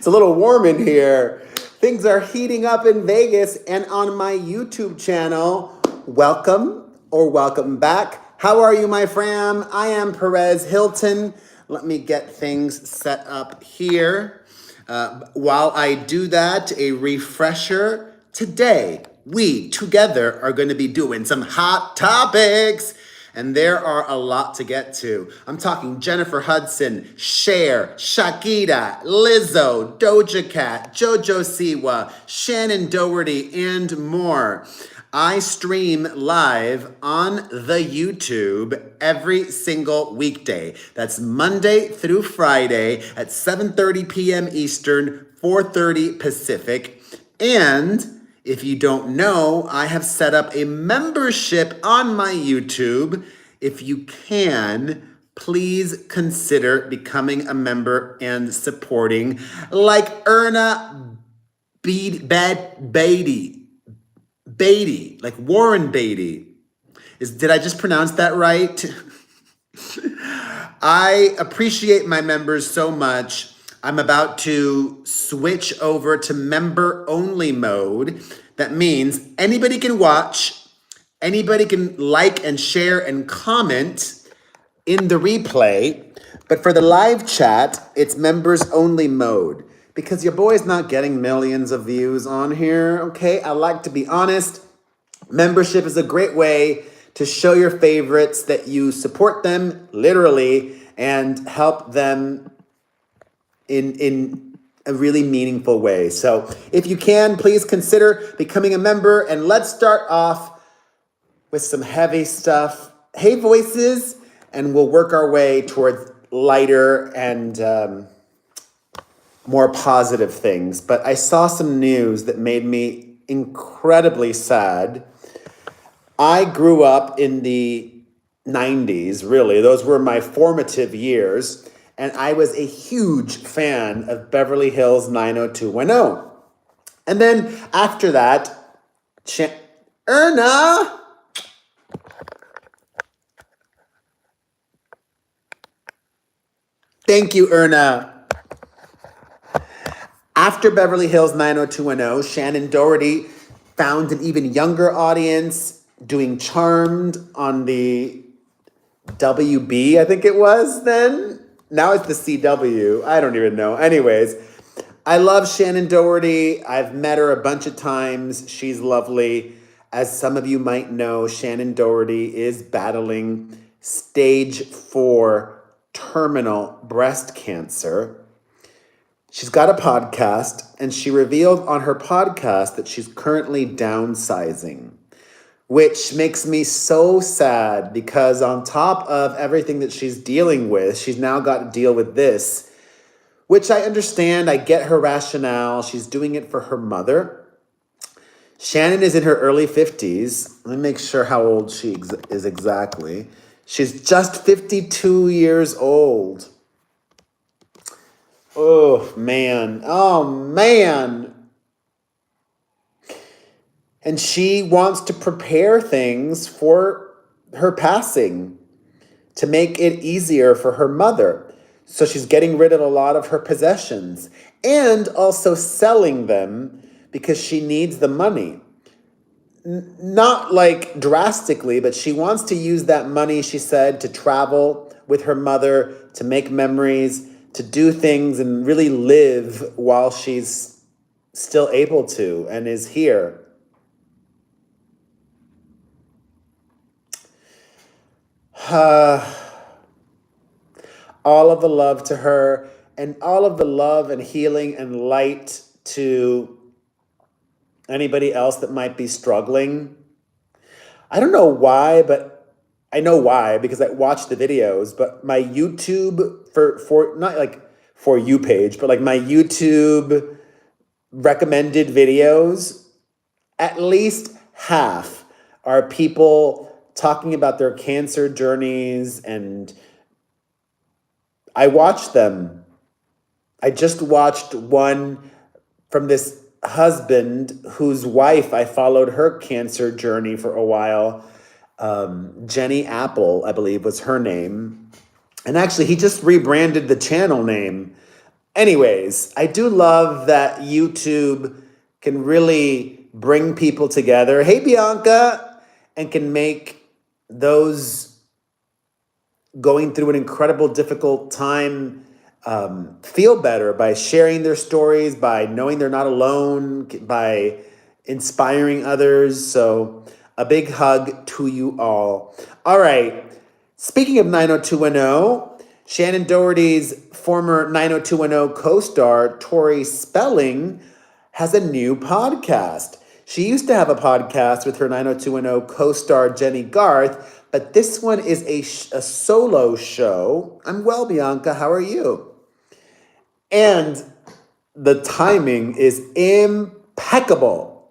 It's a little warm in here. Things are heating up in Vegas and on my YouTube channel. Welcome or welcome back. How are you, my fam? I am Perez Hilton. Let me get things set up here. While I do that, a refresher. Today, we together are going to be doing some hot topics. And there are a lot to get to. I'm talking Jennifer Hudson, Cher, Shakira, Lizzo, Doja Cat, JoJo Siwa, Shannon Doherty, and more. I stream live on the YouTube every single weekday. That's Monday through Friday at 7:30 p.m. Eastern, 4:30 Pacific. And if you don't know, I have set up a membership on my YouTube. If you can, please consider becoming a member and supporting, like Erna Beatty, like Warren Beatty. Did I just pronounce that right? I appreciate my members so much. I'm about to switch over to member-only mode. That means anybody can watch, anybody can like and share and comment in the replay, but for the live chat, it's members-only mode because your boy's not getting millions of views on here, okay? I like to be honest. Membership is a great way to show your favorites that you support them literally and help them in a really meaningful way. So if you can, please consider becoming a member. And let's start off with some heavy stuff. Hey, voices, and we'll work our way towards lighter and more positive things. But I saw some news that made me incredibly sad. I grew up in the 90s, really. Those were my formative years. And I was a huge fan of Beverly Hills 90210. And then after that, Erna. Thank you, Erna. After Beverly Hills 90210, Shannon Doherty found an even younger audience doing Charmed on the WB, I think it was then. Now it's the CW. I don't even know. Anyways, I love Shannon Doherty. I've met her a bunch of times. She's lovely. As some of you might know, Shannon Doherty is battling stage 4 terminal breast cancer. She's got a podcast, and she revealed on her podcast that she's currently downsizing, which makes me so sad because on top of everything that she's dealing with, she's now got to deal with this, which I understand. I get her rationale. She's doing it for her mother. Shannon is in her early 50s. Let me make sure how old she is exactly. She's just 52 years old. Oh, man. Oh, man. And she wants to prepare things for her passing to make it easier for her mother. So she's getting rid of a lot of her possessions and also selling them because she needs the money. Not like drastically, but she wants to use that money, she said, to travel with her mother, to make memories, to do things and really live while she's still able to and is here. All of the love to her and all of the love and healing and light to anybody else that might be struggling. I don't know why, but I know why because I watched the videos, but my YouTube for not like For You page, but like my YouTube recommended videos, at least half are people talking about their cancer journeys, and I watched them. I just watched one from this husband whose wife, I followed her cancer journey for a while. Jenny Apple, I believe was her name. And actually, he just rebranded the channel name. Anyways, I do love that YouTube can really bring people together. Hey, Bianca, and can make those going through an incredible, difficult time feel better by sharing their stories, by knowing they're not alone, by inspiring others. So, a big hug to you all. All right. Speaking of 90210, Shannon Doherty's former 90210 co star, Tori Spelling, has a new podcast. She used to have a podcast with her 90210 co star, Jenny Garth, but this one is a solo show. I'm well, Bianca. How are you? And the timing is impeccable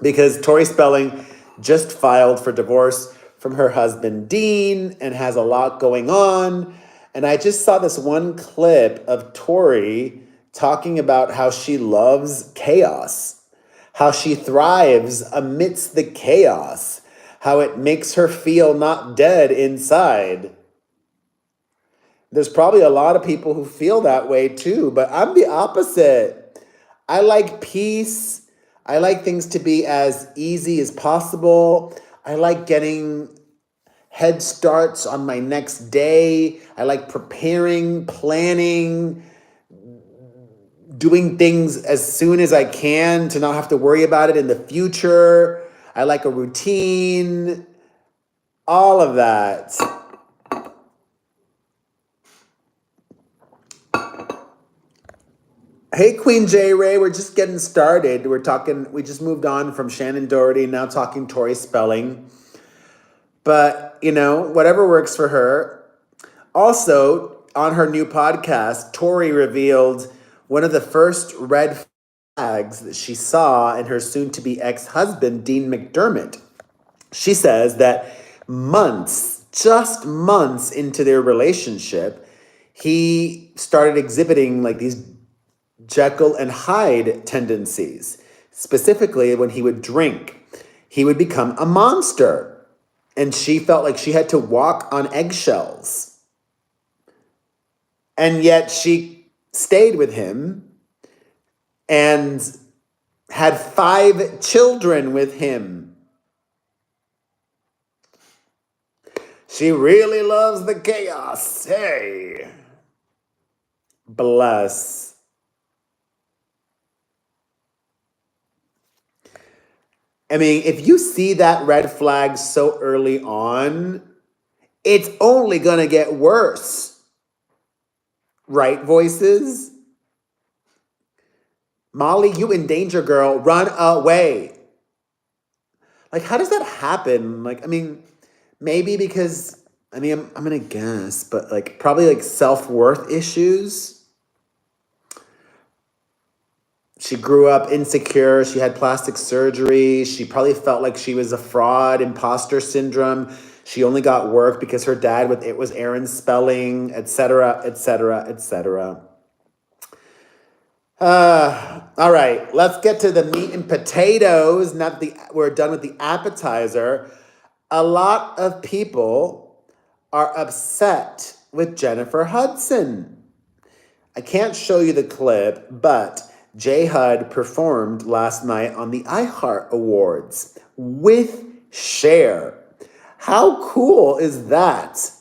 because Tori Spelling just filed for divorce from her husband, Dean, and has a lot going on. And I just saw this one clip of Tori talking about how she loves chaos, how she thrives amidst the chaos, how it makes her feel not dead inside. There's probably a lot of people who feel that way too, but I'm the opposite. I like peace. I like things to be as easy as possible. I like getting head starts on my next day. I like preparing, planning, doing things as soon as I can to not have to worry about it in the future. I like a routine, all of that. Hey, Queen J. Ray, we're just getting started. We just moved on from Shannon Doherty, now talking Tori Spelling. But, whatever works for her. Also, on her new podcast, Tori revealed one of the first red flags that she saw in her soon-to-be ex-husband, Dean McDermott. She says that just months into their relationship, he started exhibiting like these Jekyll and Hyde tendencies. Specifically, when he would drink, he would become a monster. And she felt like she had to walk on eggshells. And yet she stayed with him and had 5 children with him. She really loves the chaos. Hey. Bless. I mean, if you see that red flag so early on, it's only going to get worse. Right, voices? Molly, you in danger, girl. Run away. Like, how does that happen? Like, I mean, maybe because, I'm going to guess, but like probably like self-worth issues. She grew up insecure. She had plastic surgery. She probably felt like she was a fraud, imposter syndrome. She only got work because her dad was Aaron Spelling, etc., etc., etc. All right, let's get to the meat and potatoes. We're done with the appetizer. A lot of people are upset with Jennifer Hudson. I can't show you the clip, but J Hud performed last night on the iHeart Awards with Cher. How cool is that?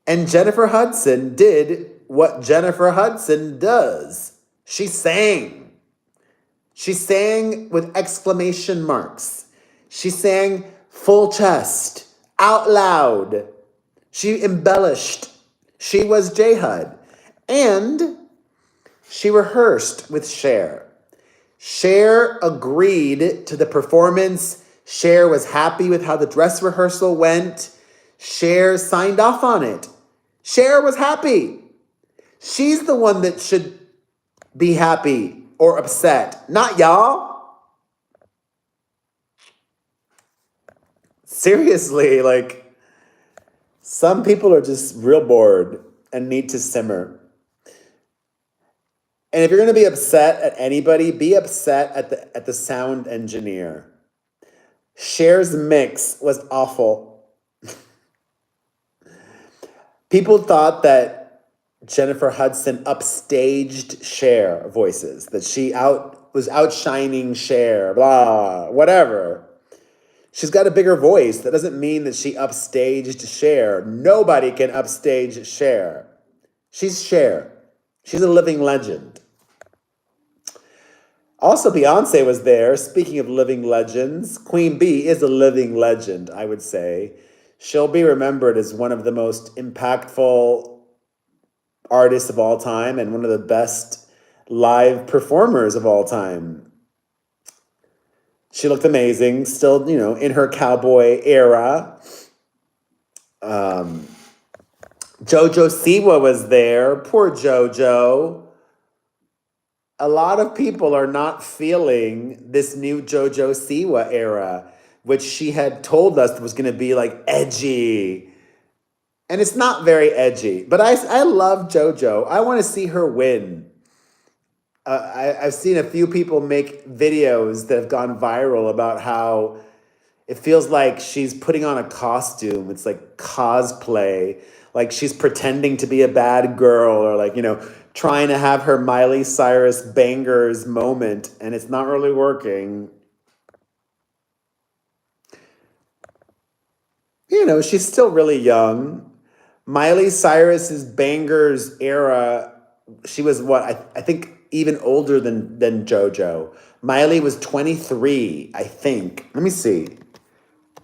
And Jennifer Hudson did what Jennifer Hudson does. She sang. She sang with exclamation marks. She sang full chest, out loud. She embellished. She was J Hud. And she rehearsed with Cher. Cher agreed to the performance. Cher was happy with how the dress rehearsal went. Cher signed off on it. Cher was happy. She's the one that should be happy or upset, not y'all. Seriously, like, some people are just real bored and need to simmer. And if you're going to be upset at anybody, be upset at the sound engineer. Cher's mix was awful. People thought that Jennifer Hudson upstaged Cher voices, that she was outshining Cher, blah, whatever. She's got a bigger voice. That doesn't mean that she upstaged Cher. Nobody can upstage Cher. She's Cher. She's a living legend. Also, Beyonce was there. Speaking of living legends, Queen Bee is a living legend, I would say. She'll be remembered as one of the most impactful artists of all time and one of the best live performers of all time. She looked amazing, still, in her cowboy era. JoJo Siwa was there. Poor JoJo. A lot of people are not feeling this new JoJo Siwa era, which she had told us was going to be like edgy. And it's not very edgy, but I love JoJo. I want to see her win. I've seen a few people make videos that have gone viral about how it feels like she's putting on a costume. It's like cosplay, like she's pretending to be a bad girl, or like, trying to have her Miley Cyrus bangers moment, and it's not really working. She's still really young. Miley Cyrus's bangers era, she was what? I think even older than JoJo. Miley was 23, I think. Let me see.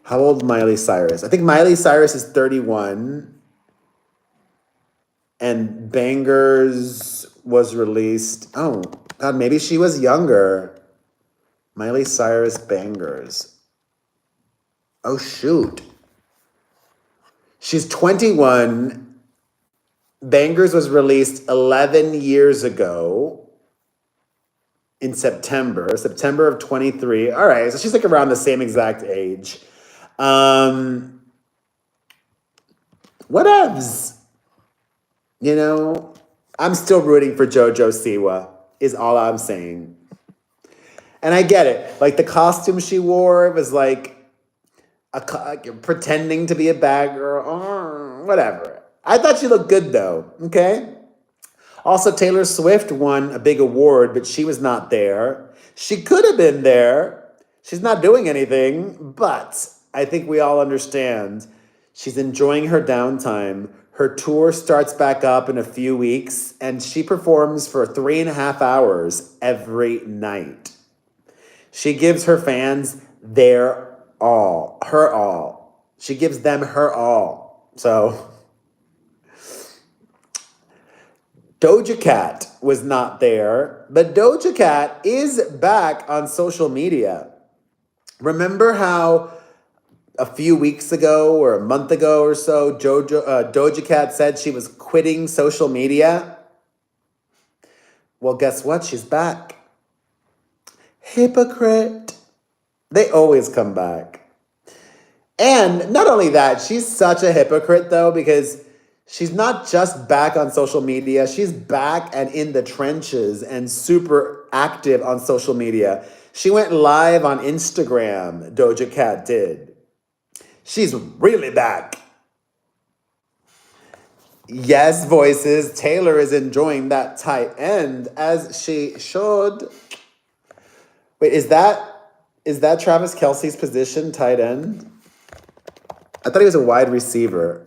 How old Miley Cyrus? I think Miley Cyrus is 31. And Bangers was released. Oh, God, maybe she was younger. Miley Cyrus Bangers. Oh, shoot. She's 21. Bangers was released 11 years ago in September of 23. All right, so she's like around the same exact age. Whatevs. I'm still rooting for JoJo Siwa, is all I'm saying. And I get it. Like, the costume she wore was like pretending to be a bad girl. Whatever. I thought she looked good, though. Okay? Also, Taylor Swift won a big award, but she was not there. She could have been there. She's not doing anything, but I think we all understand she's enjoying her downtime. Her tour starts back up in a few weeks, and she performs for 3.5 hours every night. She gives her fans their all, her all. She gives them her all. So, Doja Cat was not there, but Doja Cat is back on social media. Remember how a few weeks ago or a month ago or so, Doja Cat said she was quitting social media? Well, guess what? She's back. Hypocrite. They always come back. And not only that, she's such a hypocrite, though, because she's not just back on social media. She's back and in the trenches and super active on social media. She went live on Instagram, Doja Cat did. She's really back. Yes, voices. Taylor is enjoying that tight end, as she should. Wait, is that Travis Kelce's position, tight end? I thought he was a wide receiver.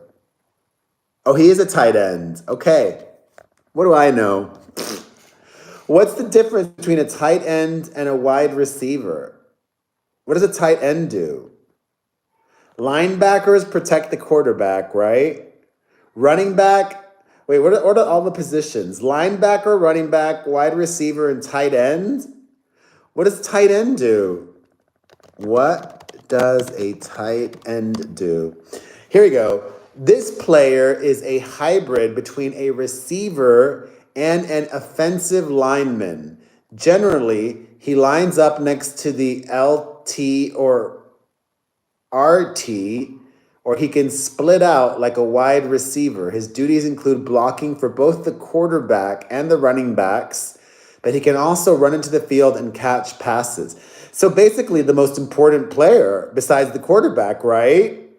Oh, he is a tight end. Okay. What do I know? What's the difference between a tight end and a wide receiver? What does a tight end do? Linebackers protect the quarterback, right? Running back, wait, what are all the positions? Linebacker, running back, wide receiver, and tight end? What does tight end do? What does a tight end do? Here we go. This player is a hybrid between a receiver and an offensive lineman. Generally, he lines up next to the LT or RT, or he can split out like a wide receiver. His duties include blocking for both the quarterback and the running backs, but he can also run into the field and catch passes. So basically the most important player besides the quarterback, right?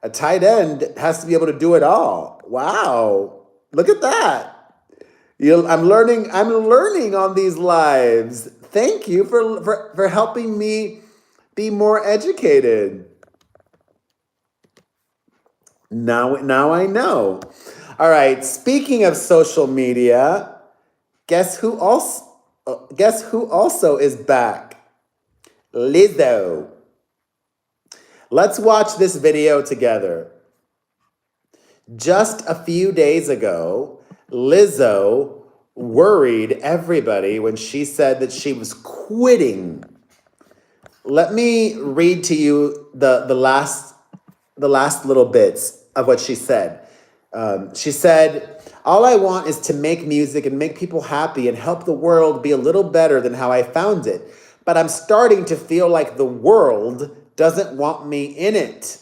A tight end has to be able to do it all. Wow. Look at that. I'm learning on these lives. Thank you for helping me be more educated. Now I know. All right, speaking of social media, guess who also is back? Lizzo. Let's watch this video together. Just a few days ago, Lizzo worried everybody when she said that she was quitting. Let me read to you the last little bits of what she said. She said, "All I want is to make music and make people happy and help the world be a little better than how I found it. But I'm starting to feel like the world doesn't want me in it.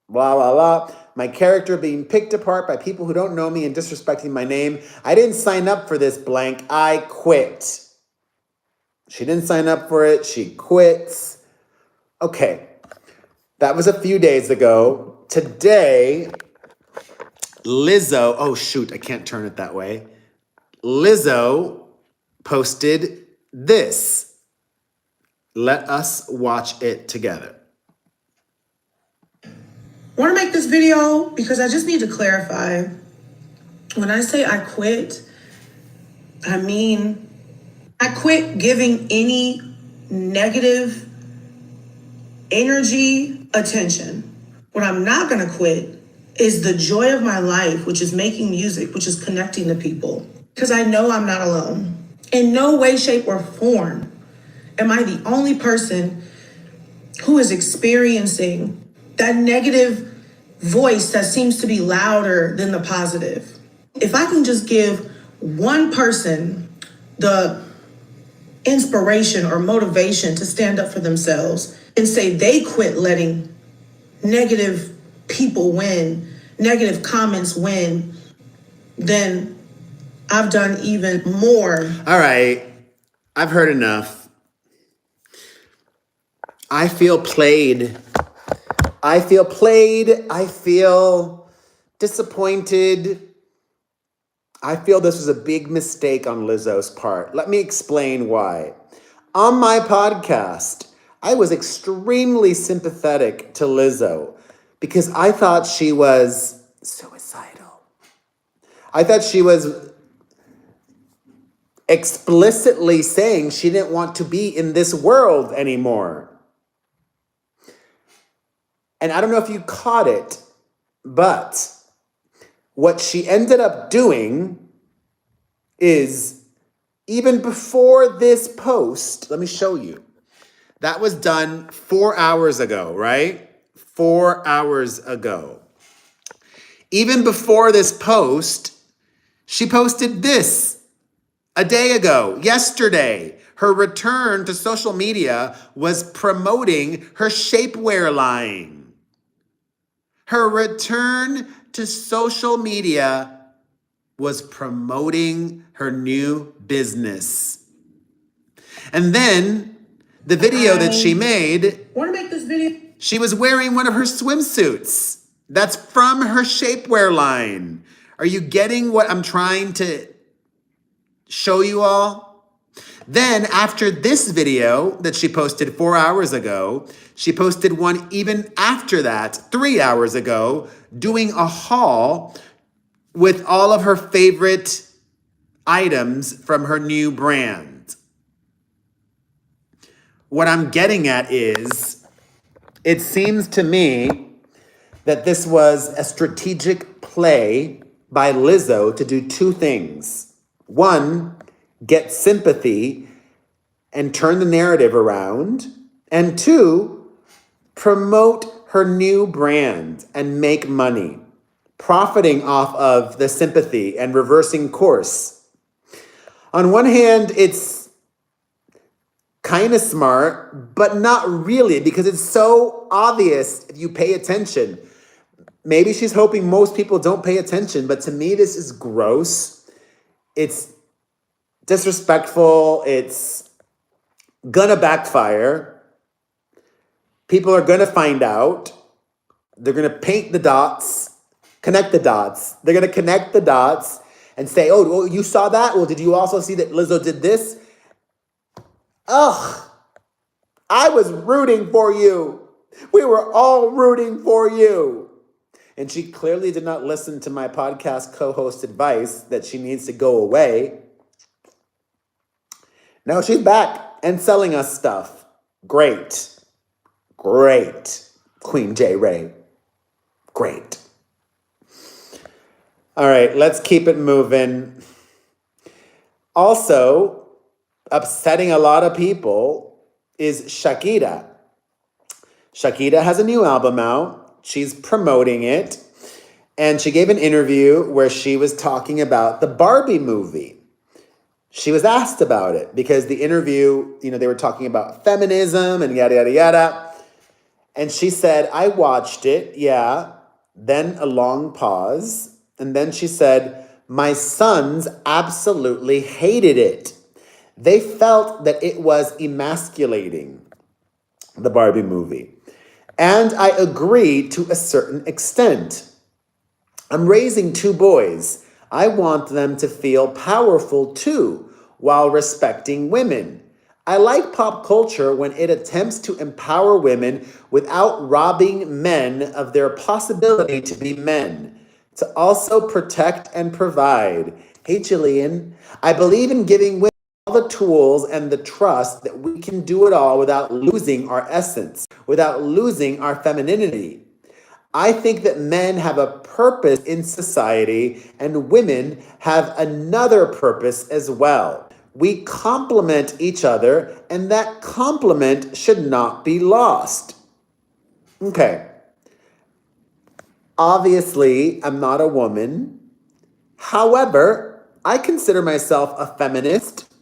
Blah, blah, blah. My character being picked apart by people who don't know me and disrespecting my name. I didn't sign up for this blank. I quit." She didn't sign up for it. She quits. Okay. That was a few days ago. Today, Lizzo, oh shoot, I can't turn it that way. Lizzo posted this. Let us watch it together. I want to make this video because I just need to clarify. When I say I quit, I mean I quit giving any negative energy attention. What I'm not going to quit is the joy of my life, which is making music, which is connecting to people. Because I know I'm not alone. In no way, shape, or form am I the only person who is experiencing that negative voice that seems to be louder than the positive. If I can just give one person the inspiration or motivation to stand up for themselves and say they quit letting negative people win, negative comments win, then I've done even more. All right, I've heard enough. I feel played. I feel disappointed. I feel this was a big mistake on Lizzo's part. Let me explain why. On my podcast, I was extremely sympathetic to Lizzo because I thought she was suicidal. I thought she was explicitly saying she didn't want to be in this world anymore. And I don't know if you caught it, but what she ended up doing is, even before this post, let me show you. That was done 4 hours ago, right? 4 hours ago. Even before this post, she posted this a day ago, yesterday. Her return to social media was promoting her shapewear line. Her return to social media was promoting her new business. And then the video that she made, Want to make this video? She was wearing one of her swimsuits. That's from her shapewear line. Are you getting what I'm trying to show you all? Then after this video that she posted 4 hours ago, she posted one even after that, 3 hours ago, doing a haul with all of her favorite items from her new brand. What I'm getting at is, it seems to me that this was a strategic play by Lizzo to do two things. One, get sympathy and turn the narrative around. And two, promote her new brand and make money, profiting off of the sympathy and reversing course. On one hand, it's kind of smart, but not really, because it's so obvious if you pay attention. Maybe she's hoping most people don't pay attention, but to me, this is gross. It's disrespectful. It's gonna backfire. People are gonna find out. They're gonna paint the dots. Connect the dots. They're going to connect the dots and say, oh, well, you saw that? Well, did you also see that Lizzo did this? Ugh, I was rooting for you. We were all rooting for you. And she clearly did not listen to my podcast co-host advice that she needs to go away. No, she's back and selling us stuff. Great. Great. Queen J. Ray. Great. All right, let's keep it moving. Also, upsetting a lot of people is Shakira. Shakira has a new album out. She's promoting it. And she gave an interview where she was talking about the Barbie movie. She was asked about it because the interview, they were talking about feminism and yada, yada, yada. And she said, I watched it, yeah. Then a long pause. And then she said, my sons absolutely hated it. They felt that it was emasculating, the Barbie movie. And I agree to a certain extent. I'm raising 2 boys. I want them to feel powerful too, while respecting women. I like pop culture when it attempts to empower women without robbing men of their possibility to be men, to also protect and provide. Hey, Jillian, I believe in giving women all the tools and the trust that we can do it all without losing our essence, without losing our femininity. I think that men have a purpose in society and women have another purpose as well. We complement each other and that complement should not be lost. Okay. Obviously, I'm not a woman. However, I consider myself a feminist.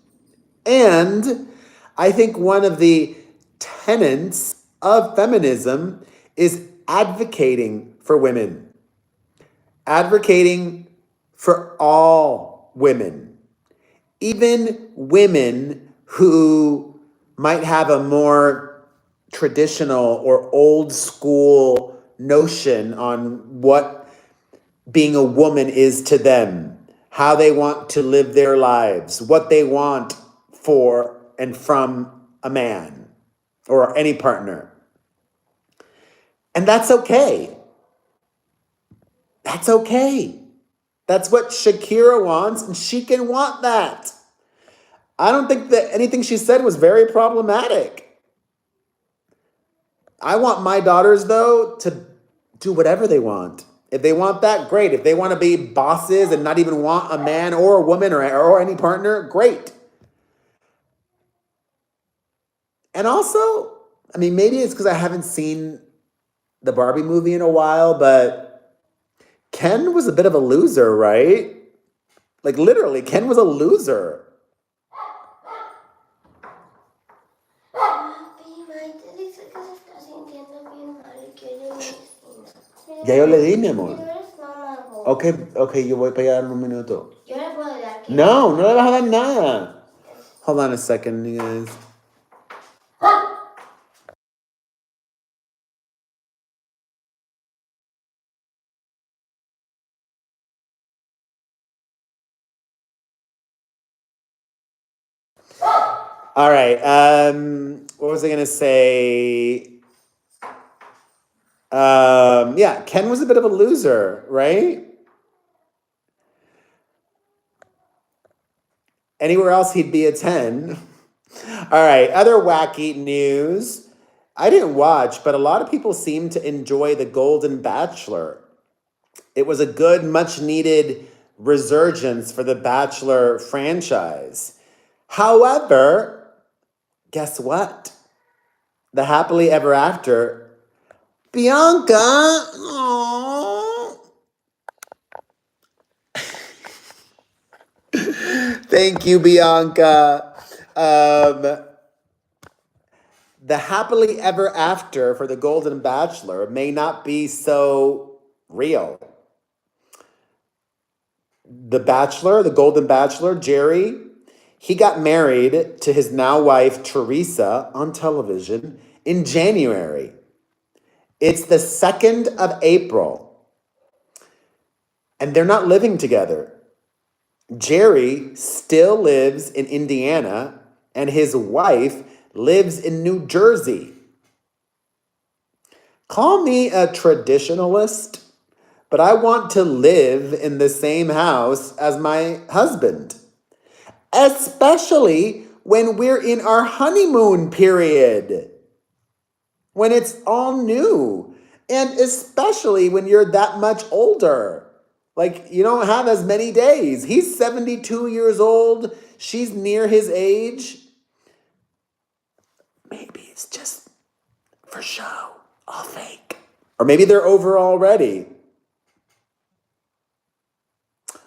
And I think one of the tenets of feminism is advocating for women, advocating for all women, even women who might have a more traditional or old school notion on what being a woman is to them, how they want to live their lives, what they want for and from a man or any partner. And that's okay. That's okay. That's what Shakira wants, and she can want that. I don't think that anything she said was very problematic. I want my daughters, though, to do whatever they want. If they want that, great. If they want to be bosses and not even want a man or a woman or any partner, great. And also, maybe it's because I haven't seen the Barbie movie in a while, but Ken was a bit of a loser, right? Like literally, Ken was a loser. Ya yo le di, mi amor. Okay, yo voy para allá en un minuto. Yo le puedo dar. No le vas a dar nada. Hold on a second, you guys. All right. What was I gonna say? Yeah, Ken was a bit of a loser, right? Anywhere else, he'd be a 10. All right, other wacky news. I didn't watch, but a lot of people seem to enjoy the Golden Bachelor. It was a good, much needed resurgence for the Bachelor franchise. However, guess what? The happily ever after, Bianca. Aww. Thank you, Bianca. The happily ever after for the Golden Bachelor may not be so real. The Bachelor, the Golden Bachelor, Jerry, he got married to his now wife, Teresa, on television in January. It's the 2nd of April. and they're not living together. Jerry still lives in Indiana, and his wife lives in New Jersey. Call me a traditionalist, but I want to live in the same house as my husband, especially when we're in our honeymoon period, when it's all new, and especially when you're that much older. Like, you don't have as many days. He's 72 years old. She's near his age. Maybe it's just for show, all fake. Or maybe they're over already.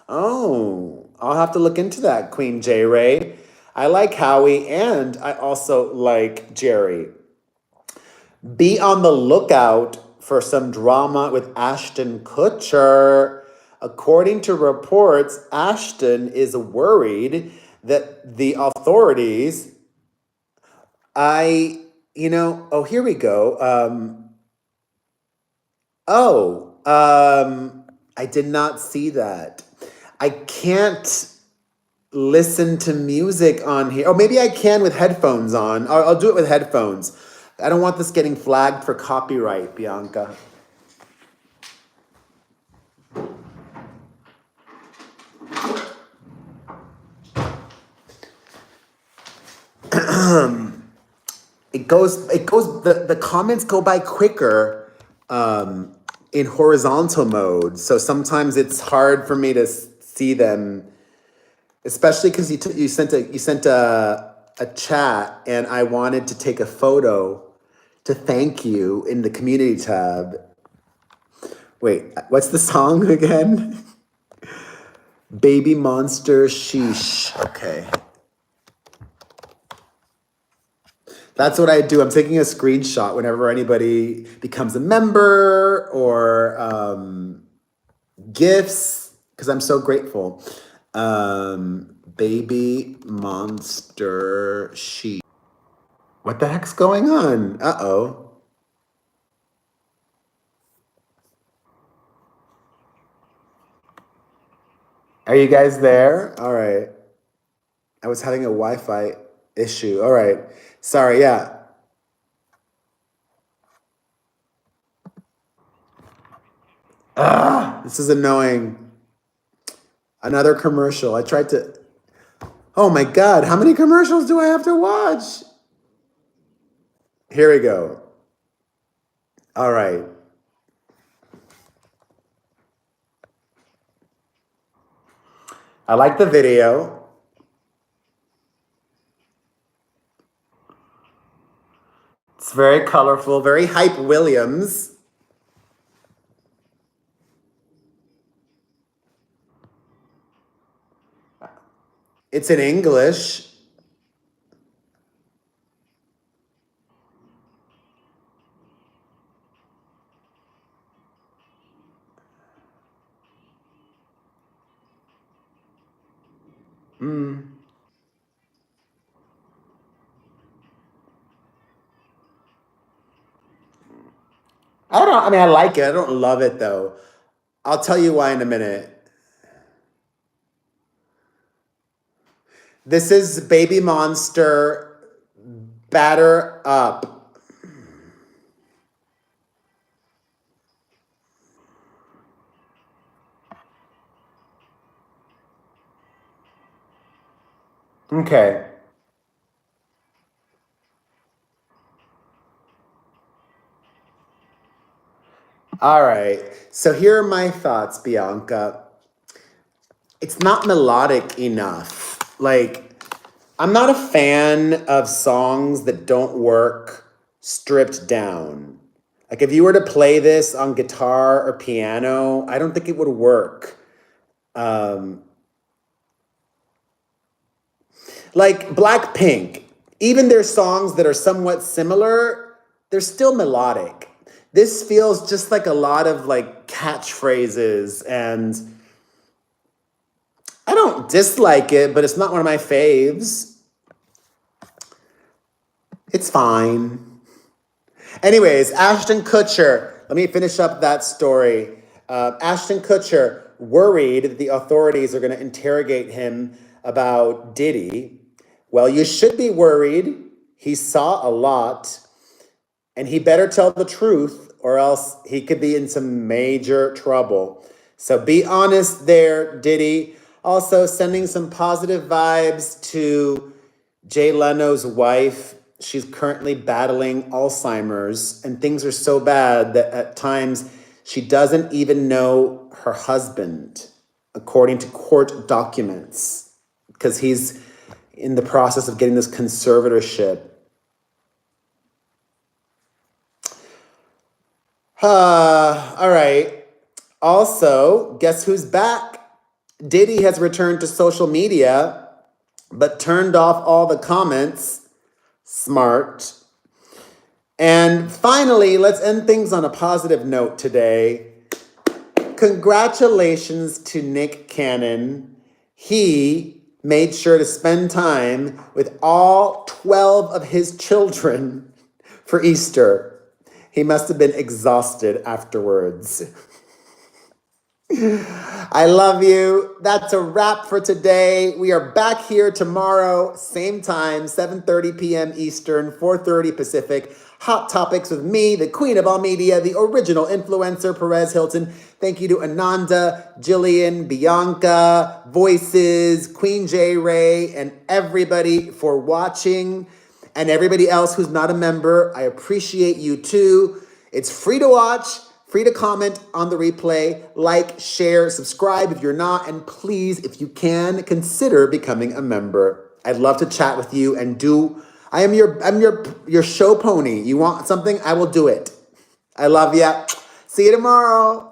Oh, I'll have to look into that, Queen J. Ray. I like Howie and I also like Jerry. Be on the lookout for some drama with Ashton Kutcher. According to reports, Ashton is worried that the authorities, here we go. I did not see that. I can't listen to music on here. Oh, maybe I can with headphones on. I'll do it with headphones. I don't want this getting flagged for copyright, Bianca. The comments go by quicker in horizontal mode. So sometimes it's hard for me to see them, especially because you sent a chat and I wanted to take a photo to thank you in the community tab. Wait, what's the song again? Baby Monster Sheesh. Okay. That's what I do. I'm taking a screenshot whenever anybody becomes a member or gifts, because I'm so grateful. Baby Monster Sheesh. What the heck's going on? Uh-oh. Are you guys there? All right. I was having a Wi-Fi issue. All right. Sorry, yeah. This is annoying. Another commercial. I tried to... Oh my God, how many commercials do I have to watch? Here we go. All right. I like the video. It's very colorful, very Hype Williams. It's in English. I like it. I don't love it though. I'll tell you why in a minute. This is Baby Monster Batter Up. Okay. All right. So here are my thoughts, Bianca. It's not melodic enough. Like, I'm not a fan of songs that don't work stripped down. Like, if you were to play this on guitar or piano, I don't think it would work. Like Blackpink, even their songs that are somewhat similar, they're still melodic. This feels just like a lot of like catchphrases, and I don't dislike it, but it's not one of my faves. It's fine. Anyways, Ashton Kutcher. Let me finish up that story. Ashton Kutcher worried that the authorities are going to interrogate him about Diddy. Well, you should be worried. He saw a lot, and he better tell the truth, or else he could be in some major trouble. So be honest there, Diddy. Also, sending some positive vibes to Jay Leno's wife. She's currently battling Alzheimer's, and things are so bad that at times she doesn't even know her husband, according to court documents, because he's in the process of getting this conservatorship. All right. Also, guess who's back? Diddy has returned to social media, but turned off all the comments. Smart. And finally, let's end things on a positive note today. Congratulations to Nick Cannon. He made sure to spend time with all 12 of his children for Easter. He must have been exhausted afterwards. I love you. That's a wrap for today. We are back here tomorrow, same time, 7:30 p.m. Eastern, 4:30 Pacific. Hot Topics with me, the queen of all media, the original influencer, Perez Hilton. Thank you to Ananda, Jillian, Bianca, Voices, Queen J. Ray, and everybody for watching. And everybody else who's not a member, I appreciate you too. It's free to watch. Free to comment on the replay, like, share, subscribe if you're not, and please, if you can, consider becoming a member. I'd love to chat with you and I'm your show pony. You want something? I will do it. I love ya. See you tomorrow.